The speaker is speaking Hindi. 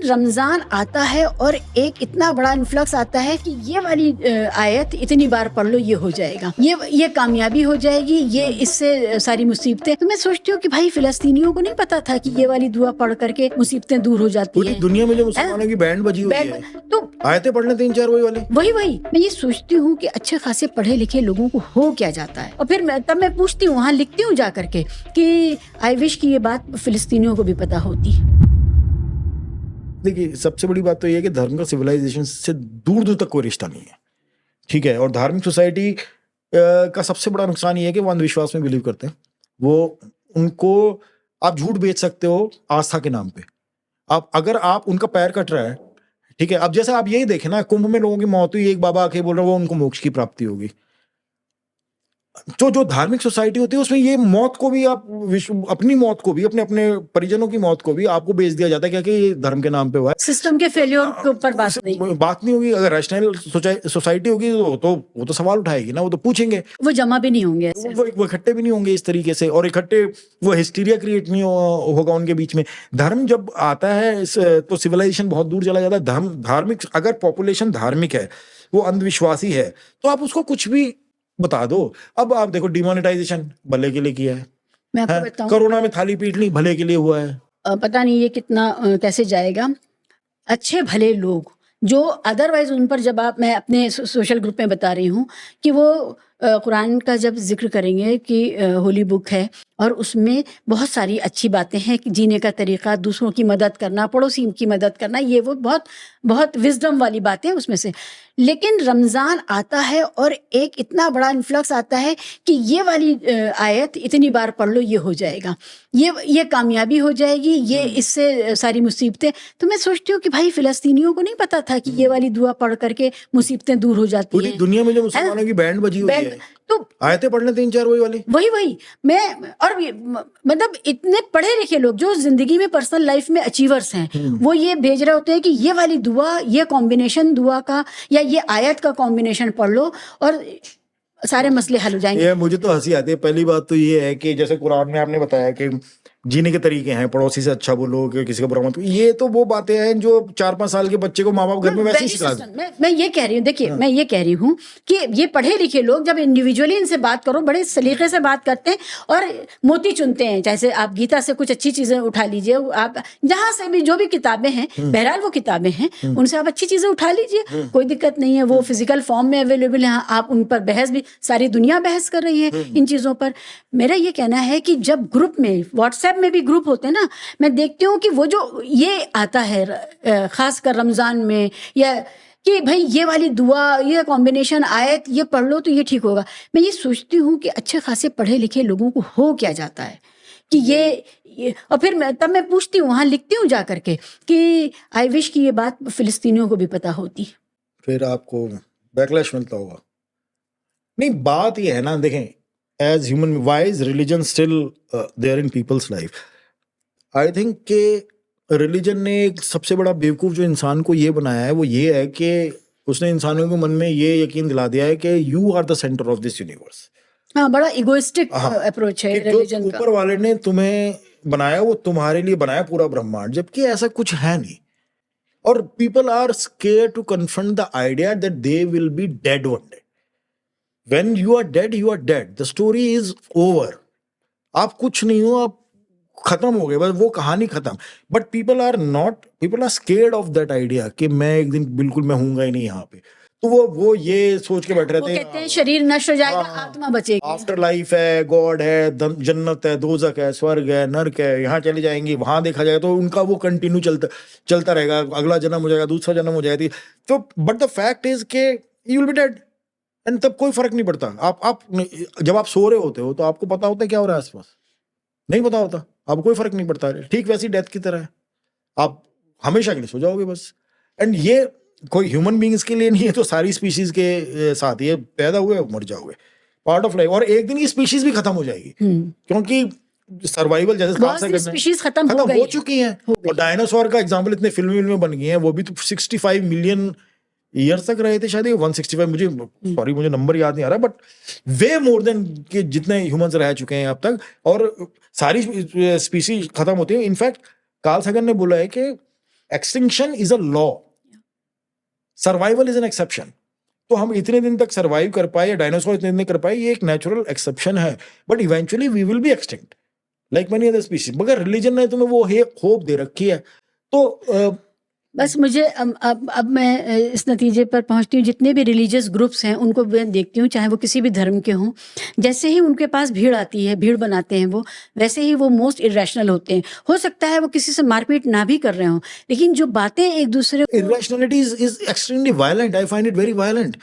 रमजान आता है और एक इतना बड़ा इन्फ्लक्स आता है कि ये वाली आयत इतनी बार पढ़ लो ये हो जाएगा, ये कामयाबी हो जाएगी, ये इससे सारी मुसीबतें। तो मैं सोचती हूँ कि भाई फिलिस्तीनियों को नहीं पता था कि ये वाली दुआ पढ़ करके मुसीबतें दूर हो जाती पूरी है। दुनिया में जो मुसलमानों की बैंड बजी हुई है, तो आयतें पढ़ लेते 3-4 वही वही मैं ये सोचती हूँ कि अच्छे खासे पढ़े लिखे लोगों को हो क्या जाता है। और फिर तब मैं पूछती हूँ, वहाँ लिखती हूँ जा करके कि आई विश की ये बात फिलिस्तीनियों को भी पता होती। देखिए, सबसे बड़ी बात तो ये है कि धर्म का सिविलाइजेशन से दूर दूर तक कोई रिश्ता नहीं है, ठीक है। और धार्मिक सोसाइटी का सबसे बड़ा नुकसान ये है कि वो अंधविश्वास में बिलीव करते हैं। वो उनको आप झूठ बेच सकते हो आस्था के नाम पे। अगर आप उनका पैर कट रहा है, ठीक है। अब जैसे आप यही देखें ना, कुंभ में लोगों की मौत हुई, एक बाबा आके बोल रहा है वो उनको मोक्ष की प्राप्ति होगी। तो जो धार्मिक सोसाइटी होती है उसमें ये मौत को भी आप अपनी मौत को भी, अपने अपने परिजनों की मौत को भी आपको बेच दिया जाता है, क्या कि ये धर्म के नाम पे हुआ है। सिस्टम के फेलियर के ऊपर बात नहीं होगी। अगर रैशनल सोसाइटी होगी तो वो तो सवाल उठाएगी ना, वो तो पूछेंगे, वो जमा भी नहीं होंगे, वो इकट्ठे भी नहीं होंगे इस तरीके से, और इकट्ठे वो हिस्टीरिया क्रिएट नहीं होगा उनके बीच में। धर्म जब आता है तो सिविलाइजेशन बहुत दूर चला जाता है। धार्मिक अगर पॉपुलेशन धार्मिक है, वो अंधविश्वासी है, तो आप उसको कुछ भी बता दो। अब आप देखो, डिमोनेटाइजेशन भले के लिए किया है, मैं आपको बताऊं, कोरोना में थाली पीट ली, भले के लिए हुआ है। पता नहीं ये कितना कैसे जाएगा। अच्छे भले लोग जो अदरवाइज उन पर जब मैं अपने सोशल ग्रुप में बता रही हूँ कि वो कुरान का जब जिक्र करेंगे कि होली बुक है और उसमें बहुत सारी अच्छी बातें हैं कि जीने का तरीका, दूसरों की मदद करना, पड़ोसी की मदद करना, ये वो बहुत बहुत विजडम वाली बातें उसमें से। लेकिन रमज़ान आता है और एक इतना बड़ा इन्फ्लक्स आता है कि ये वाली आयत इतनी बार पढ़ लो ये हो जाएगा, ये कामयाबी हो जाएगी, ये इससे सारी मुसीबतें। तो मैं सोचती हूँ कि भाई फिलिस्तीनियों को नहीं पता था कि ये वाली दुआ पढ़ करके मुसीबतें दूर हो जाती हैं। पूरी दुनिया में जो मुसलमानों की बैंड बजी हुई है, तो आयतें पढ़ लेते 3-4 वही मैं, और मतलब इतने पढ़े लिखे लोग जो जिंदगी में पर्सनल लाइफ में अचीवर्स हैं, वो ये भेज रहे होते हैं कि ये वाली दुआ, ये कॉम्बिनेशन दुआ का या ये आयत का कॉम्बिनेशन पढ़ लो और सारे मसले हल हो जाएंगे। ये मुझे तो हंसी आती है। पहली बात तो ये है कि जैसे कुरान में आपने बताया कि जीने के तरीके हैं, पड़ोसी से अच्छा बोलो, कि किसी का बुरा मत। ये तो वो बातें हैं जो 4-5 साल के बच्चे को माँ बाप घर में वैसे ही सिखा दें। मैं ये कह रही हूँ, देखिए मैं ये कह रही हूँ कि ये पढ़े लिखे लोग जब इंडिविजुअली इनसे बात करो, बड़े सलीके से बात करते हैं और मोती चुनते हैं। जैसे आप गीता से कुछ अच्छी चीजें उठा लीजिए, आप जहां से भी जो भी किताबें हैं, बहरहाल वो किताबें हैं, उनसे आप अच्छी चीजें उठा लीजिए, कोई दिक्कत नहीं है। वो फिजिकल फॉर्म में अवेलेबल है, आप उन पर बहस भी, सारी दुनिया बहस कर रही है इन चीजों पर। मेरा ये कहना है कि जब ग्रुप में, व्हाट्सएप में भी ग्रुप होते हैं ना, मैं देखती हूँ कि वो जो ये आता है खासकर रमजान में, या कि भाई ये वाली दुआ, ये कॉम्बिनेशन आयत ये पढ़ लो तो ये ठीक होगा। मैं ये सोचती हूँ कि अच्छे खासे पढ़े लिखे लोगों को हो क्या जाता है कि ये और फिर तब मैं पूछती हूँ, वहाँ लिखती हूँ जा करके कि आई विश की ये बात फिलिस्तीनियों को भी पता होती। फिर आपको बैकलैश मिलता होगा। नहीं, बात ये है ना, देखें, as human, why is religion still there in people's life? I think कि रिलीजन ने एक सबसे बड़ा बेवकूफ़ जो इंसान को ये बनाया है, वो ये है कि उसने इंसानों के मन में ये यकीन दिला दिया है कि you are the centre of this universe. हाँ, बड़ा इगोइस्टिक अप्रोच है रिलीजन का। ऊपर वाले ने तुम्हें बनाया, वो तुम्हारे लिए बनाया पूरा ब्रह्मांड, जबकि ऐसा कुछ है नहीं। और people are scared to confront the idea that they will be dead one day. When you are dead, you are dead, the story is over. आप कुछ नहीं हो, आप खत्म हो गए, बस वो कहानी खत्म। But people are scared of that idea कि मैं एक दिन बिल्कुल मैं हूंगा ही नहीं यहाँ पे। तो वो ये सोच के बैठ रहते हैं, कहते हैं शरीर नष्ट हो जाएगा, आत्मा बचेगी, आफ्टर लाइफ है, गॉड है, जन्नत है, दोजक है, स्वर्ग है, नर्क है, यहाँ चले जाएंगे, वहां देखा जाएगा। तो उनका वो कंटिन्यू चलता रहेगा, अगला जन्म हो जाएगा, दूसरा जन्म हो जाएगी। तो बट द फैक्ट इज के you will be dead, and तब कोई फर्क नहीं पड़ता। आप जब आप सो रहे होते हो तो आपको पता होता है क्या हो रहा है आसपास? नहीं पता होता, आपको कोई फर्क नहीं पड़ता। ठीक वैसी डेथ की तरह है, आप हमेशा के लिए सो जाओगे बस। एंड ये कोई ह्यूमन बींग्स के लिए नहीं है, तो सारी स्पीशीज के साथ ये पैदा हुए मर जाओगे, पार्ट ऑफ लाइफ। और एक दिन ये स्पीशीज भी खत्म हो जाएगी, क्योंकि सर्वाइवल जैसे स्पीशीज खत्म हो चुकी हैं। और डायनासोर का एग्जाम्पल इतने फिल्में बन गई हैं, वो भी तो 65 मिलियन ईयर्स तक रहे थे शायद, 165, मुझे नंबर याद नहीं आ रहा, बट वे मोर देन कि जितने ह्यूमंस रह चुके हैं अब तक। और सारी स्पीशीज खत्म होती है। इनफैक्ट कार्ल सगन ने बोला है कि extinction is a law, survival is an exception. तो हम इतने दिन तक सर्वाइव कर पाए या डायनासोर इतने दिन कर पाए, ये एक नेचुरल एक्सेप्शन है, but eventually we will be extinct like many other species. मगर रिलीजन ने तुम्हें वो होप दे रखी है। तो बस मुझे अब मैं इस नतीजे पर पहुंचती हूँ, जितने भी रिलीजियस ग्रुप्स हैं उनको मैं देखती हूँ, चाहे वो किसी भी धर्म के हों, जैसे ही उनके पास भीड़ आती है, भीड़ बनाते हैं वो, वैसे ही वो मोस्ट इरेशनल होते हैं। हो सकता है वो किसी से मारपीट ना भी कर रहे हों, लेकिन जो बातें एक दूसरे irrationality is extremely violent. I find it very violent.